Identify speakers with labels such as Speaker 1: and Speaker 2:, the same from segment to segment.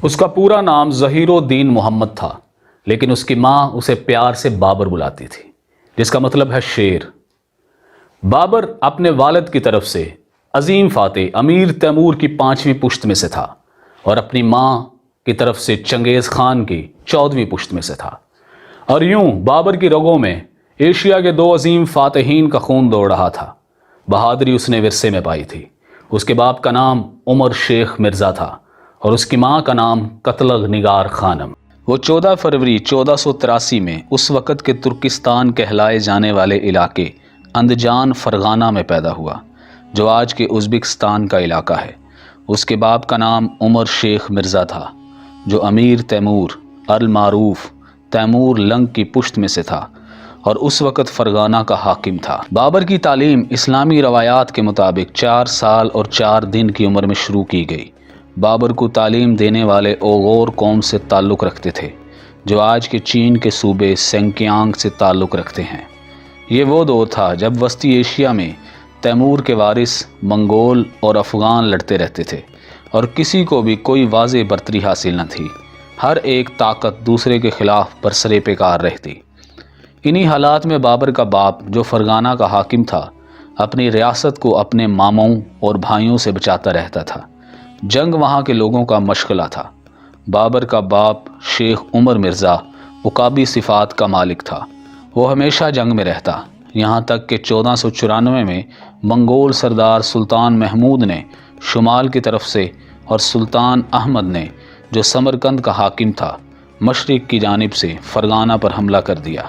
Speaker 1: اس کا پورا نام ظہیر الدین محمد تھا، لیکن اس کی ماں اسے پیار سے بابر بلاتی تھی، جس کا مطلب ہے شیر۔ بابر اپنے والد کی طرف سے عظیم فاتح امیر تیمور کی 5ویں پشت میں سے تھا اور اپنی ماں کی طرف سے چنگیز خان کی 14ویں پشت میں سے تھا، اور یوں بابر کی رگوں میں ایشیا کے 2 عظیم فاتحین کا خون دوڑ رہا تھا۔ بہادری اس نے ورثے میں پائی تھی۔ اس کے باپ کا نام عمر شیخ مرزا تھا اور اس کی ماں کا نام قتلغ نگار خانم۔ وہ 14 فروری 1483 میں اس وقت کے ترکستان کہلائے جانے والے علاقے اندجان فرغانہ میں پیدا ہوا، جو آج کے ازبکستان کا علاقہ ہے۔ اس کے باپ کا نام عمر شیخ مرزا تھا، جو امیر تیمور المعروف تیمور لنگ کی پشت میں سے تھا اور اس وقت فرغانہ کا حاکم تھا۔ بابر کی تعلیم اسلامی روایات کے مطابق 4 سال اور 4 دن کی عمر میں شروع کی گئی۔ بابر کو تعلیم دینے والے اوغور قوم سے تعلق رکھتے تھے، جو آج کے چین کے صوبے سینکیانگ سے تعلق رکھتے ہیں۔ یہ وہ دور تھا جب وسطی ایشیا میں تیمور کے وارث منگول اور افغان لڑتے رہتے تھے اور کسی کو بھی کوئی واضح برتری حاصل نہ تھی۔ ہر ایک طاقت دوسرے کے خلاف برسرے پیکار رہتی۔ انہی حالات میں بابر کا باپ، جو فرغانہ کا حاکم تھا، اپنی ریاست کو اپنے ماموں اور بھائیوں سے بچاتا رہتا تھا۔ جنگ وہاں کے لوگوں کا مشغلہ تھا۔ بابر کا باپ شیخ عمر مرزا عقابی صفات کا مالک تھا۔ وہ ہمیشہ جنگ میں رہتا، یہاں تک کہ 1494 میں منگول سردار سلطان محمود نے شمال کی طرف سے اور سلطان احمد نے، جو سمرقند کا حاکم تھا، مشرق کی جانب سے فرغانہ پر حملہ کر دیا۔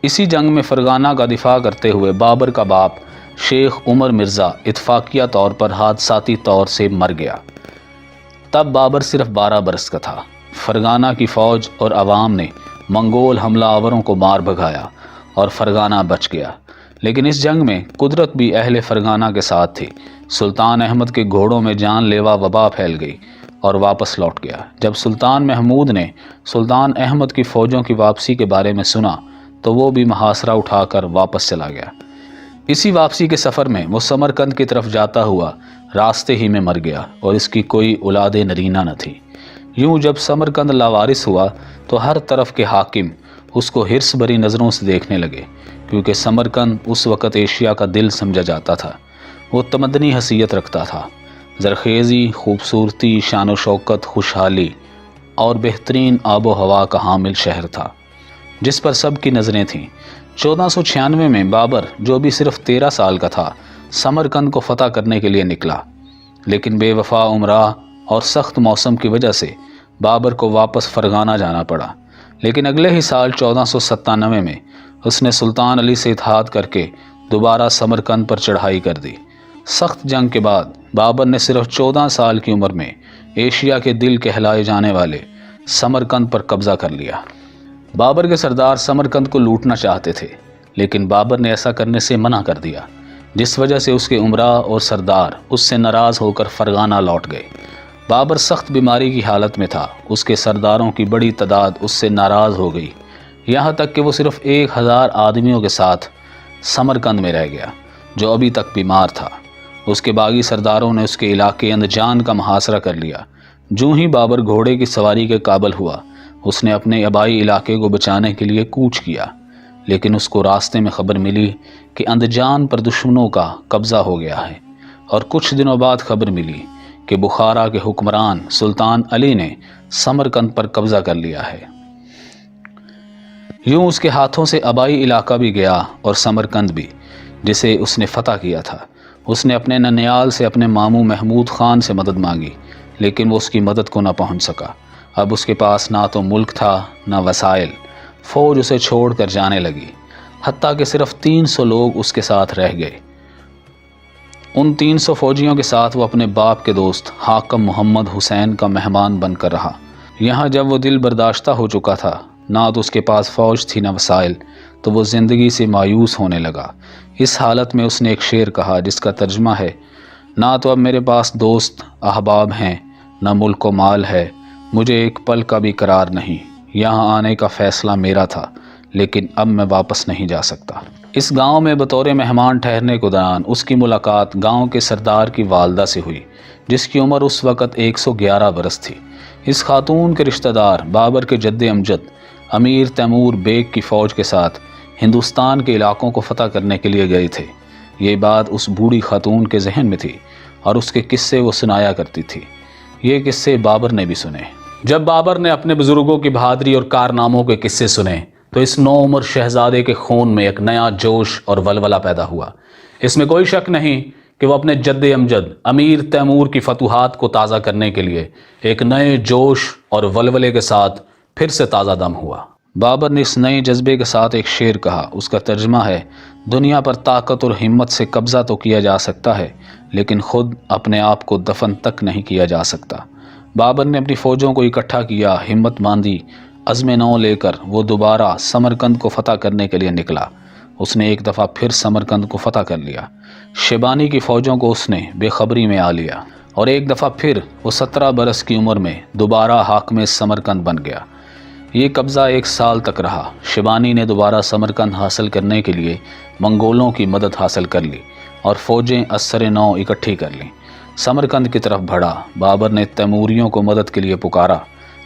Speaker 1: اسی جنگ میں فرغانہ کا دفاع کرتے ہوئے بابر کا باپ شیخ عمر مرزا اتفاقیہ طور پر حادثاتی طور سے مر گیا۔ تب بابر صرف 12 برس کا تھا۔ فرغانہ کی فوج اور عوام نے منگول حملہ آوروں کو مار بھگایا اور فرغانہ بچ گیا، لیکن اس جنگ میں قدرت بھی اہل فرغانہ کے ساتھ تھی۔ سلطان احمد کے گھوڑوں میں جان لیوا وبا پھیل گئی اور واپس لوٹ گیا۔ جب سلطان محمود نے سلطان احمد کی فوجوں کی واپسی کے بارے میں سنا تو وہ بھی محاصرہ اٹھا کر واپس چلا گیا۔ اسی واپسی کے سفر میں وہ سمرقند کی طرف جاتا ہوا راستے ہی میں مر گیا اور اس کی کوئی اولاد نرینہ نہ تھی۔ یوں جب سمرقند لاوارث ہوا تو ہر طرف کے حاکم اس کو حرص بھری نظروں سے دیکھنے لگے، کیونکہ سمرقند اس وقت ایشیا کا دل سمجھا جاتا تھا۔ وہ تمدنی حیثیت رکھتا تھا، زرخیزی، خوبصورتی، شان و شوکت، خوشحالی اور بہترین آب و ہوا کا حامل شہر تھا، جس پر سب کی نظریں تھیں۔ 1496 میں بابر، جو بھی صرف 13 سال کا تھا، سمرقند کو فتح کرنے کے لیے نکلا، لیکن بے وفا عمراء اور سخت موسم کی وجہ سے بابر کو واپس فرغانہ جانا پڑا۔ لیکن اگلے ہی سال 1497 میں اس نے سلطان علی سے اتحاد کر کے دوبارہ سمرقند پر چڑھائی کر دی۔ سخت جنگ کے بعد بابر نے صرف 14 سال کی عمر میں ایشیا کے دل کہلائے جانے والے سمرقند پر قبضہ کر لیا۔ بابر کے سردار سمرقند کو لوٹنا چاہتے تھے، لیکن بابر نے ایسا کرنے سے منع کر دیا، جس وجہ سے اس کے امراء اور سردار اس سے ناراض ہو کر فرغانہ لوٹ گئے۔ بابر سخت بیماری کی حالت میں تھا۔ اس کے سرداروں کی بڑی تعداد اس سے ناراض ہو گئی، یہاں تک کہ وہ صرف 1000 آدمیوں کے ساتھ سمرقند میں رہ گیا، جو ابھی تک بیمار تھا۔ اس کے باغی سرداروں نے اس کے علاقے اندجان کا محاصرہ کر لیا۔ جو ہی بابر گھوڑے کی سواری کے قابل ہوا، اس نے اپنے آبائی علاقے کو بچانے کے لیے کوچ کیا، لیکن اس کو راستے میں خبر ملی کہ اندجان پر دشمنوں کا قبضہ ہو گیا ہے، اور کچھ دنوں بعد خبر ملی کہ بخارا کے حکمران سلطان علی نے سمرقند پر قبضہ کر لیا ہے۔ یوں اس کے ہاتھوں سے آبائی علاقہ بھی گیا اور سمرقند بھی، جسے اس نے فتح کیا تھا۔ اس نے اپنے ننیال سے اپنے ماموں محمود خان سے مدد مانگی، لیکن وہ اس کی مدد کو نہ پہنچ سکا۔ اب اس کے پاس نہ تو ملک تھا نہ وسائل۔ فوج اسے چھوڑ کر جانے لگی، حتیٰ کہ صرف 300 لوگ اس کے ساتھ رہ گئے۔ ان 300 فوجیوں کے ساتھ وہ اپنے باپ کے دوست حاکم محمد حسین کا مہمان بن کر رہا۔ یہاں جب وہ دل برداشتہ ہو چکا تھا، نہ تو اس کے پاس فوج تھی نہ وسائل، تو وہ زندگی سے مایوس ہونے لگا۔ اس حالت میں اس نے ایک شعر کہا جس کا ترجمہ ہے: نہ تو اب میرے پاس دوست احباب ہیں، نہ ملک و مال ہے، مجھے ایک پل کا بھی قرار نہیں۔ یہاں آنے کا فیصلہ میرا تھا، لیکن اب میں واپس نہیں جا سکتا۔ اس گاؤں میں بطور مہمان ٹھہرنے کے دوران اس کی ملاقات گاؤں کے سردار کی والدہ سے ہوئی، جس کی عمر اس وقت 111 برس تھی۔ اس خاتون کے رشتہ دار بابر کے جد امجد امیر تیمور بیگ کی فوج کے ساتھ ہندوستان کے علاقوں کو فتح کرنے کے لیے گئے تھے۔ یہ بات اس بوڑھی خاتون کے ذہن میں تھی اور اس کے قصے وہ سنایا کرتی تھی۔ یہ قصے بابر نے بھی سنے۔ جب بابر نے اپنے بزرگوں کی بہادری اور کارناموں کے قصے سنے تو اس نو عمر شہزادے کے خون میں ایک نیا جوش اور ولولہ پیدا ہوا۔ اس میں کوئی شک نہیں کہ وہ اپنے جد امجد امیر تیمور کی فتوحات کو تازہ کرنے کے لیے ایک نئے جوش اور ولولے کے ساتھ پھر سے تازہ دم ہوا۔ بابر نے اس نئے جذبے کے ساتھ ایک شعر کہا۔ اس کا ترجمہ ہے: دنیا پر طاقت اور ہمت سے قبضہ تو کیا جا سکتا ہے، لیکن خود اپنے آپ کو دفن تک نہیں کیا جا سکتا۔ بابر نے اپنی فوجوں کو اکٹھا کیا، ہمت باندھی، عزم نو لے کر وہ دوبارہ سمرقند کو فتح کرنے کے لیے نکلا۔ اس نے ایک دفعہ پھر سمرقند کو فتح کر لیا۔ شیبانی کی فوجوں کو اس نے بے خبری میں آ لیا اور ایک دفعہ پھر وہ 17 برس کی عمر میں دوبارہ حاکم سمرقند بن گیا۔ یہ قبضہ 1 سال تک رہا۔ شیبانی نے دوبارہ سمرقند حاصل کرنے کے لیے منگولوں کی مدد حاصل کر لی اور فوجیں ازسر نو اکٹھی کر لیں۔ سمرقند کی طرف بڑھا۔ بابر نے تیموریوں کو مدد کے لیے پکارا،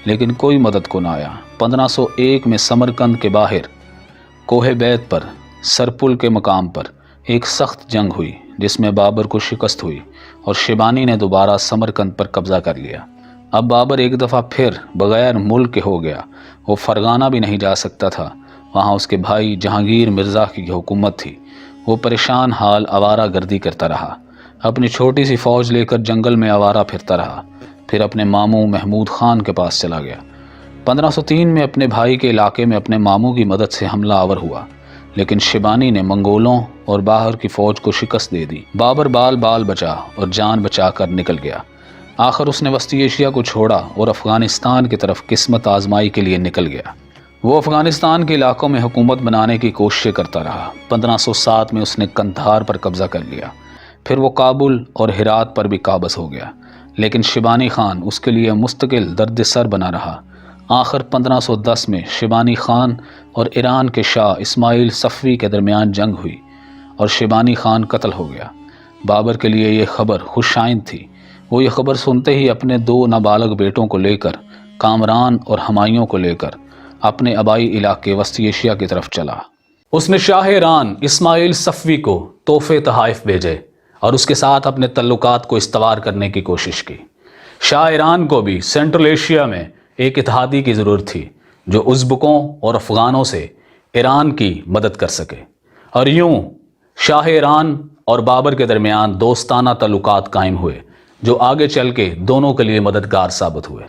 Speaker 1: لیکن کوئی مدد کو نہ آیا۔ 1501 میں سمرقند کے باہر کوہ بیت پر سرپل کے مقام پر ایک سخت جنگ ہوئی، جس میں بابر کو شکست ہوئی اور شیبانی نے دوبارہ سمرقند پر قبضہ کر لیا۔ اب بابر ایک دفعہ پھر بغیر ملک کے ہو گیا۔ وہ فرغانہ بھی نہیں جا سکتا تھا، وہاں اس کے بھائی جہانگیر مرزا کی حکومت تھی۔ وہ پریشان حال آوارہ گردی کرتا رہا، اپنی چھوٹی سی فوج لے کر جنگل میں آوارہ پھرتا رہا، پھر اپنے ماموں محمود خان کے پاس چلا گیا۔ 1503 میں اپنے بھائی کے علاقے میں اپنے ماموں کی مدد سے حملہ آور ہوا، لیکن شیبانی نے منگولوں اور باہر کی فوج کو شکست دے دی۔ بابر بال بال بچا اور جان بچا کر نکل گیا۔ آخر اس نے وسطی ایشیا کو چھوڑا اور افغانستان کی طرف قسمت آزمائی کے لیے نکل گیا۔ وہ افغانستان کے علاقوں میں حکومت بنانے کی کوششیں کرتا رہا۔ 1507 میں اس نے قندھار پر قبضہ کر لیا، پھر وہ کابل اور ہرات پر بھی قابض ہو گیا، لیکن شیبانی خان اس کے لیے مستقل درد سر بنا رہا۔ آخر 1510 میں شیبانی خان اور ایران کے شاہ اسماعیل صفوی کے درمیان جنگ ہوئی اور شیبانی خان قتل ہو گیا۔ بابر کے لیے یہ خبر خوش آئند تھی۔ وہ یہ خبر سنتے ہی اپنے 2 نابالغ بیٹوں کو لے کر، کامران اور ہمایوں کو لے کر، اپنے آبائی علاقے وسطی ایشیا کی طرف چلا۔ اس نے شاہ ایران اسماعیل صفوی کو تحفے تحائف بھیجے اور اس کے ساتھ اپنے تعلقات کو استوار کرنے کی کوشش کی۔ شاہ ایران کو بھی سینٹرل ایشیا میں ایک اتحادی کی ضرورت تھی جو ازبکوں اور افغانوں سے ایران کی مدد کر سکے، اور یوں شاہ ایران اور بابر کے درمیان دوستانہ تعلقات قائم ہوئے جو آگے چل کے دونوں کے لیے مددگار ثابت ہوئے۔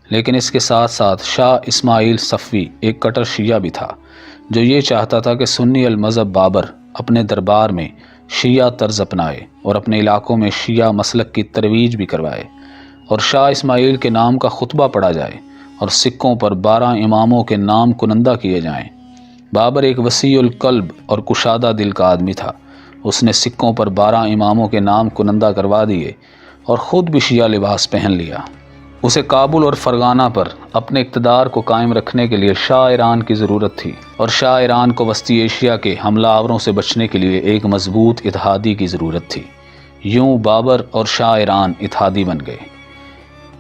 Speaker 1: لیکن اس کے ساتھ ساتھ شاہ اسماعیل صفوی ایک کٹر شیعہ بھی تھا جو یہ چاہتا تھا کہ سنی المذہب بابر اپنے دربار میں شیعہ طرز اپنائے اور اپنے علاقوں میں شیعہ مسلک کی ترویج بھی کروائے، اور شاہ اسماعیل کے نام کا خطبہ پڑھا جائے اور سکوں پر 12 اماموں کے نام کنندہ کیے جائیں۔ بابر ایک وسیع القلب اور کشادہ دل کا آدمی تھا۔ اس نے سکوں پر 12 اماموں کے نام کنندہ کروا دیے اور خود بھی شیعہ لباس پہن لیا۔ اسے کابل اور فرغانہ پر اپنے اقتدار کو قائم رکھنے کے لیے شاہ ایران کی ضرورت تھی، اور شاہ ایران کو وسطی ایشیا کے حملہ آوروں سے بچنے کے لیے ایک مضبوط اتحادی کی ضرورت تھی۔ یوں بابر اور شاہ ایران اتحادی بن گئے۔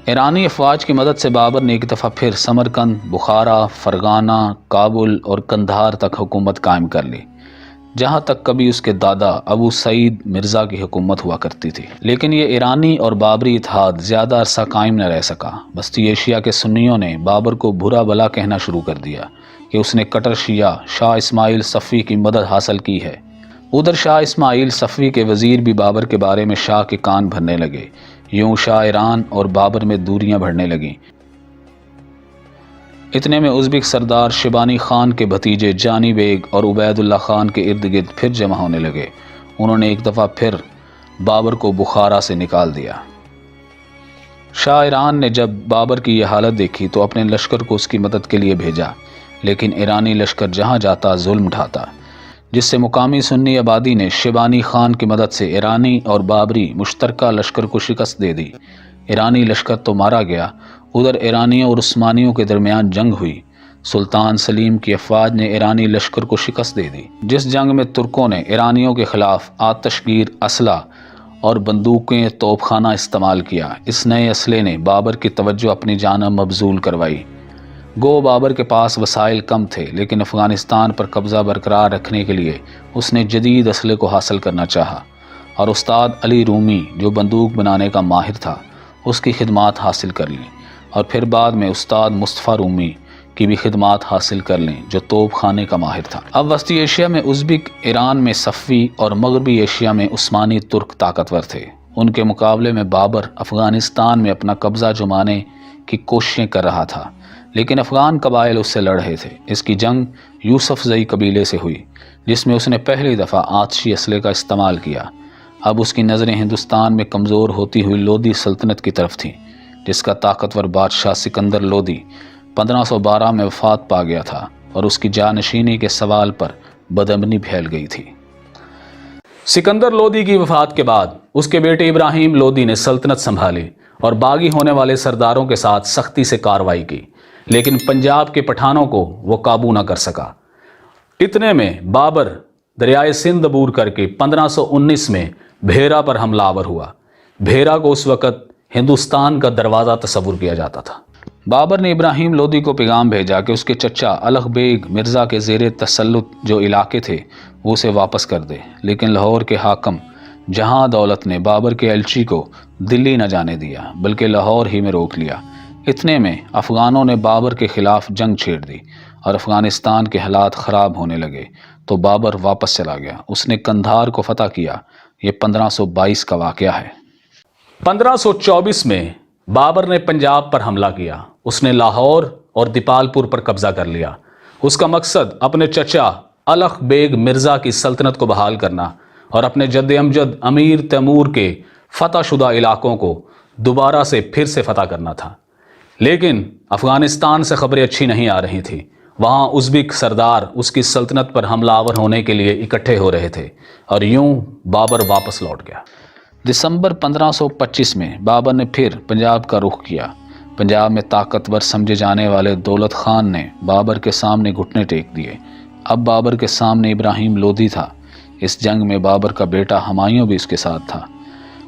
Speaker 1: ایرانی افواج کی مدد سے بابر نے ایک دفعہ پھر سمرقند، بخارا، فرغانہ، کابل اور قندھار تک حکومت قائم کر لی، جہاں تک کبھی اس کے دادا ابو سعید مرزا کی حکومت ہوا کرتی تھی۔ لیکن یہ ایرانی اور بابری اتحاد زیادہ عرصہ قائم نہ رہ سکا۔ وسطی ایشیا کے سنیوں نے بابر کو برا بلا کہنا شروع کر دیا کہ اس نے کٹر شیعہ شاہ اسماعیل صفوی کی مدد حاصل کی ہے۔ ادھر شاہ اسماعیل صفوی کے وزیر بھی بابر کے بارے میں شاہ کے کان بھرنے لگے۔ یوں شاہ ایران اور بابر میں دوریاں بڑھنے لگیں۔ اتنے میں ازبک سردار شیبانی خان کے بھتیجے جانی بیگ اور عبید اللہ خان کے ارد گرد پھر جمع ہونے لگے۔ انہوں نے ایک دفعہ پھر بابر کو بخارا سے نکال دیا۔ شاہ ایران نے جب بابر کی یہ حالت دیکھی تو اپنے لشکر کو اس کی مدد کے لیے بھیجا، لیکن ایرانی لشکر جہاں جاتا ظلم ڈھاتا، جس سے مقامی سنی آبادی نے شیبانی خان کی مدد سے ایرانی اور بابری مشترکہ لشکر کو شکست دے دی۔ ایرانی لشکر تو مارا گیا، ادھر ایرانیوں اور عثمانیوں کے درمیان جنگ ہوئی۔ سلطان سلیم کی افواج نے ایرانی لشکر کو شکست دے دی، جس جنگ میں ترکوں نے ایرانیوں کے خلاف آتش گیر اسلحہ اور بندوقیں توپ خانہ استعمال کیا۔ اس نئے اسلحے نے بابر کی توجہ اپنی جانب مبذول کروائی۔ گو بابر کے پاس وسائل کم تھے، لیکن افغانستان پر قبضہ برقرار رکھنے کے لیے اس نے جدید اسلحے کو حاصل کرنا چاہا اور استاد علی رومی جو بندوق بنانے کا ماہر تھا اس کی خدمات حاصل کر لیں، اور پھر بعد میں استاد مصطفیٰ رومی کی بھی خدمات حاصل کر لیں جو توپ خانے کا ماہر تھا۔ اب وسطی ایشیا میں ازبک، ایران میں صفوی اور مغربی ایشیا میں عثمانی ترک طاقتور تھے۔ ان کے مقابلے میں بابر افغانستان میں اپنا قبضہ جمانے کی کوششیں کر رہا تھا، لیکن افغان قبائل اس سے لڑ رہے تھے۔ اس کی جنگ یوسف زئی قبیلے سے ہوئی، جس میں اس نے پہلی دفعہ آتشی اسلحے کا استعمال کیا۔ اب اس کی نظریں ہندوستان میں کمزور ہوتی ہوئی لودھی سلطنت کی طرف تھیں، جس کا طاقتور بادشاہ سکندر لودھی 1512 میں وفات پا گیا تھا، اور اس کی جانشینی کے سوال پر بدامنی پھیل گئی تھی۔ سکندر لودھی کی وفات کے بعد اس کے بیٹے ابراہیم لودھی نے سلطنت سنبھالی اور باغی ہونے والے سرداروں کے ساتھ سختی سے کارروائی کی، لیکن پنجاب کے پٹھانوں کو وہ قابو نہ کر سکا۔ اتنے میں بابر دریائے سندھ عبور کر کے 1519 میں بھیرا پر حملہ آور ہوا۔ بھیرا کو اس وقت ہندوستان کا دروازہ تصور کیا جاتا تھا۔ بابر نے ابراہیم لودھی کو پیغام بھیجا کہ اس کے چچا الغ بیگ مرزا کے زیر تسلط جو علاقے تھے وہ اسے واپس کر دے، لیکن لاہور کے حاکم جہاں دولت نے بابر کے ایلچی کو دلی نہ جانے دیا بلکہ لاہور ہی میں روک لیا۔ اتنے میں افغانوں نے بابر کے خلاف جنگ چھیڑ دی اور افغانستان کے حالات خراب ہونے لگے تو بابر واپس چلا گیا۔ اس نے قندھار کو فتح کیا۔ یہ 1522 کا واقعہ ہے۔ 1524 میں بابر نے پنجاب پر حملہ کیا۔ اس نے لاہور اور دیپال پور پر قبضہ کر لیا۔ اس کا مقصد اپنے چچا الغ بیگ مرزا کی سلطنت کو بحال کرنا اور اپنے جد امجد امیر تیمور کے فتح شدہ علاقوں کو دوبارہ سے پھر سے فتح کرنا تھا۔ لیکن افغانستان سے خبریں اچھی نہیں آ رہی تھیں۔ وہاں ازبک سردار اس کی سلطنت پر حملہ آور ہونے کے لیے اکٹھے ہو رہے تھے، اور یوں بابر واپس لوٹ گیا۔ دسمبر 1525 میں بابر نے پھر پنجاب کا رخ کیا۔ پنجاب میں طاقتور سمجھے جانے والے دولت خان نے بابر کے سامنے گھٹنے ٹیک دیے۔ اب بابر کے سامنے ابراہیم لودھی تھا۔ اس جنگ میں بابر کا بیٹا ہمایوں بھی اس کے ساتھ تھا۔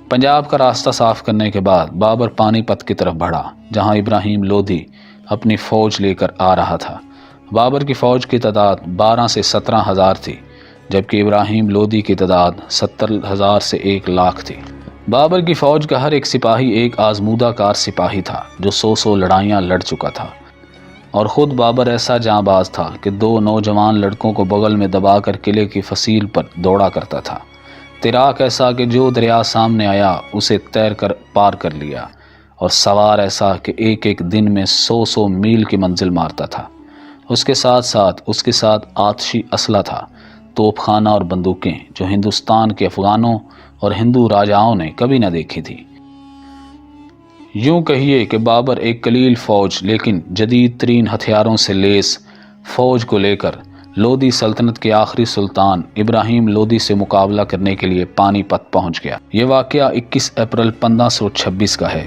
Speaker 1: پنجاب کا راستہ صاف کرنے کے بعد بابر پانی پت کی طرف بڑھا، جہاں ابراہیم لودھی اپنی فوج لے کر آ رہا تھا۔ بابر کی فوج کی تعداد 12 سے 17 ہزار تھی، جبکہ ابراہیم لودھی کی تعداد 70,000 سے 1 لاکھ تھی۔ بابر کی فوج کا ہر ایک سپاہی ایک آزمودہ کار سپاہی تھا جو 100 لڑائیاں لڑ چکا تھا، اور خود بابر ایسا جاں باز تھا کہ 2 نوجوان لڑکوں کو بغل میں دبا کر قلعے کی فصیل پر دوڑا کرتا تھا۔ تیراک ایسا کہ جو دریا سامنے آیا اسے تیر کر پار کر لیا، اور سوار ایسا کہ ایک ایک دن میں 100 میل کی منزل مارتا تھا۔ اس کے ساتھ آتشی اسلحہ تھا، توپ خانہ اور بندوقیں جو ہندوستان کے افغانوں اور ہندو راجاؤں نے کبھی نہ دیکھی تھی۔ یوں کہیے کہ بابر ایک قلیل فوج لیکن جدید ترین ہتھیاروں سے لیس فوج کو لے کر لودھی سلطنت کے آخری سلطان ابراہیم لودھی سے مقابلہ کرنے کے لیے پانی پت پہنچ گیا۔ یہ واقعہ 21 اپریل 1526 کا ہے۔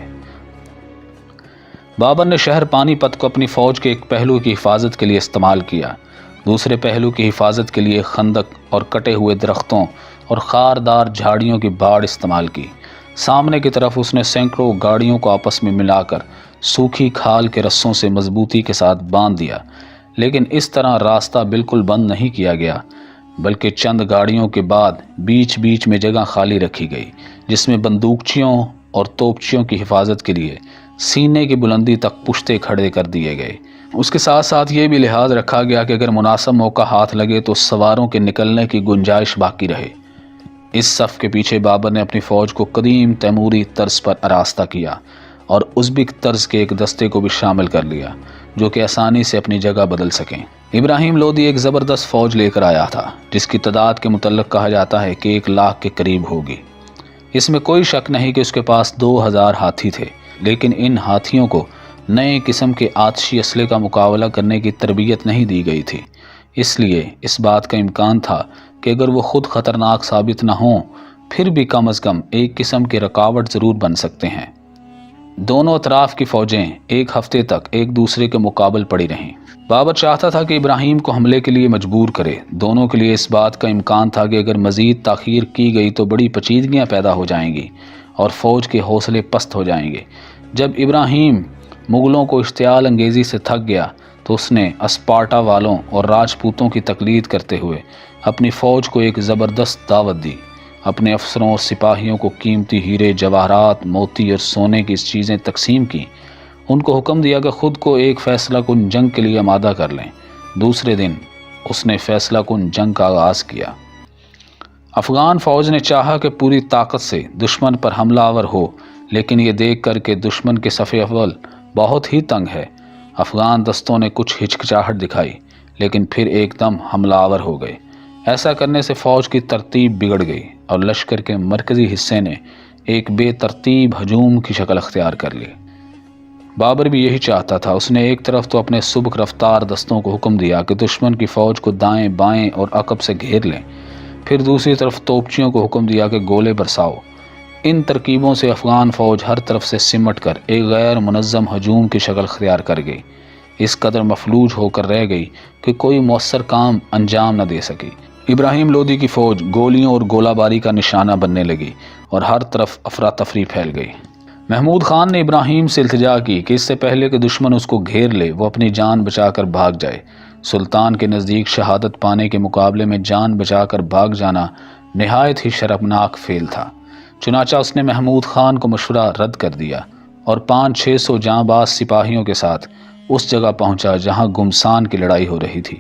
Speaker 1: بابر نے شہر پانی پت کو اپنی فوج کے ایک پہلو کی حفاظت کے لیے استعمال کیا، دوسرے پہلو کی حفاظت کے لیے خندق اور کٹے ہوئے درختوں اور خاردار جھاڑیوں کی باڑ استعمال کی۔ سامنے کی طرف اس نے سینکڑوں گاڑیوں کو آپس میں ملا کر سوکھی کھال کے رسوں سے مضبوطی کے ساتھ باندھ دیا، لیکن اس طرح راستہ بالکل بند نہیں کیا گیا، بلکہ چند گاڑیوں کے بعد بیچ بیچ میں جگہ خالی رکھی گئی، جس میں بندوقچیوں اور توپچیوں کی حفاظت کے لیے سینے کی بلندی تک پشتے کھڑے کر دیے گئے۔ اس کے ساتھ ساتھ یہ بھی لحاظ رکھا گیا کہ اگر مناسب موقع ہاتھ لگے تو سواروں کے نکلنے کی گنجائش باقی رہے۔ اس صف کے پیچھے بابر نے اپنی فوج کو قدیم تیموری طرز پر آراستہ کیا اور ازبک طرز کے ایک دستے کو بھی شامل کر لیا جو کہ آسانی سے اپنی جگہ بدل سکیں۔ ابراہیم لودھی ایک زبردست فوج لے کر آیا تھا جس کی تعداد کے متعلق کہا جاتا ہے کہ 1 لاکھ کے قریب ہوگی۔ اس میں کوئی شک نہیں کہ اس کے پاس 2000 ہاتھی تھے، لیکن ان ہاتھیوں کو نئے قسم کے آتشی اسلحے کا مقابلہ کرنے کی تربیت نہیں دی گئی تھی، اس لیے اس بات کا امکان تھا کہ اگر وہ خود خطرناک ثابت نہ ہوں پھر بھی کم از کم ایک قسم کے رکاوٹ ضرور بن سکتے ہیں۔ دونوں اطراف کی فوجیں ایک ہفتے تک ایک دوسرے کے مقابل پڑی رہیں۔ بابر چاہتا تھا کہ ابراہیم کو حملے کے لیے مجبور کرے۔ دونوں کے لیے اس بات کا امکان تھا کہ اگر مزید تاخیر کی گئی تو بڑی پیچیدگیاں پیدا ہو جائیں گی اور فوج کے حوصلے پست ہو جائیں گے۔ جب ابراہیم مغلوں کو اشتعال انگیزی سے تھک گیا تو اس نے اسپارٹا والوں اور راجپوتوں کی تقلید کرتے ہوئے اپنی فوج کو ایک زبردست دعوت دی۔ اپنے افسروں اور سپاہیوں کو قیمتی ہیرے، جواہرات، موتی اور سونے کی چیزیں تقسیم کی۔ ان کو حکم دیا کہ خود کو ایک فیصلہ کن جنگ کے لیے آمادہ کر لیں۔ دوسرے دن اس نے فیصلہ کن جنگ کا آغاز کیا۔ افغان فوج نے چاہا کہ پوری طاقت سے دشمن پر حملہ آور ہو، لیکن یہ دیکھ کر کہ دشمن کے صف اول بہت ہی تنگ ہے، افغان دستوں نے کچھ ہچکچاہٹ دکھائی، لیکن پھر ایک دم حملہ آور ہو گئے۔ ایسا کرنے سے فوج کی ترتیب بگڑ گئی اور لشکر کے مرکزی حصے نے ایک بے ترتیب ہجوم کی شکل اختیار کر لی۔ بابر بھی یہی چاہتا تھا۔ اس نے ایک طرف تو اپنے سبک رفتار دستوں کو حکم دیا کہ دشمن کی فوج کو دائیں بائیں اور عقب سے گھیر لیں، پھر دوسری طرف توپچیوں کو حکم دیا کہ گولے برساؤ۔ ان ترکیبوں سے افغان فوج ہر طرف سے سمٹ کر ایک غیر منظم ہجوم کی شکل اختیار کر گئی۔ اس قدر مفلوج ہو کر رہ گئی کہ کوئی مؤثر کام انجام نہ دے سکی۔ ابراہیم لودھی کی فوج گولیوں اور گولہ باری کا نشانہ بننے لگی اور ہر طرف افراتفری پھیل گئی۔ محمود خان نے ابراہیم سے التجا کی کہ اس سے پہلے کہ دشمن اس کو گھیر لے وہ اپنی جان بچا کر بھاگ جائے۔ سلطان کے نزدیک شہادت پانے کے مقابلے میں جان بچا کر بھاگ جانا نہایت ہی شرمناک فعل تھا۔ چنانچہ اس نے محمود خان کو مشورہ رد کر دیا اور 500-600 جاں باز سپاہیوں کے ساتھ اس جگہ پہنچا جہاں گمسان کی لڑائی ہو رہی تھی۔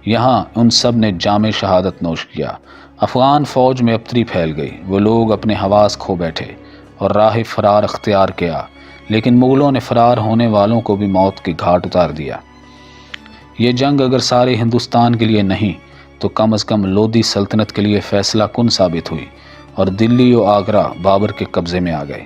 Speaker 1: یہاں ان سب نے جام شہادت نوش کیا۔ افغان فوج میں ابتری پھیل گئی۔ وہ لوگ اپنے حواس کھو بیٹھے اور راہ فرار اختیار کیا، لیکن مغلوں نے فرار ہونے والوں کو بھی موت کے گھاٹ اتار دیا۔ یہ جنگ اگر سارے ہندوستان کے لیے نہیں تو کم از کم لودھی سلطنت کے لیے فیصلہ کن ثابت ہوئی اور دلی و آگرہ بابر کے قبضے میں آ گئے۔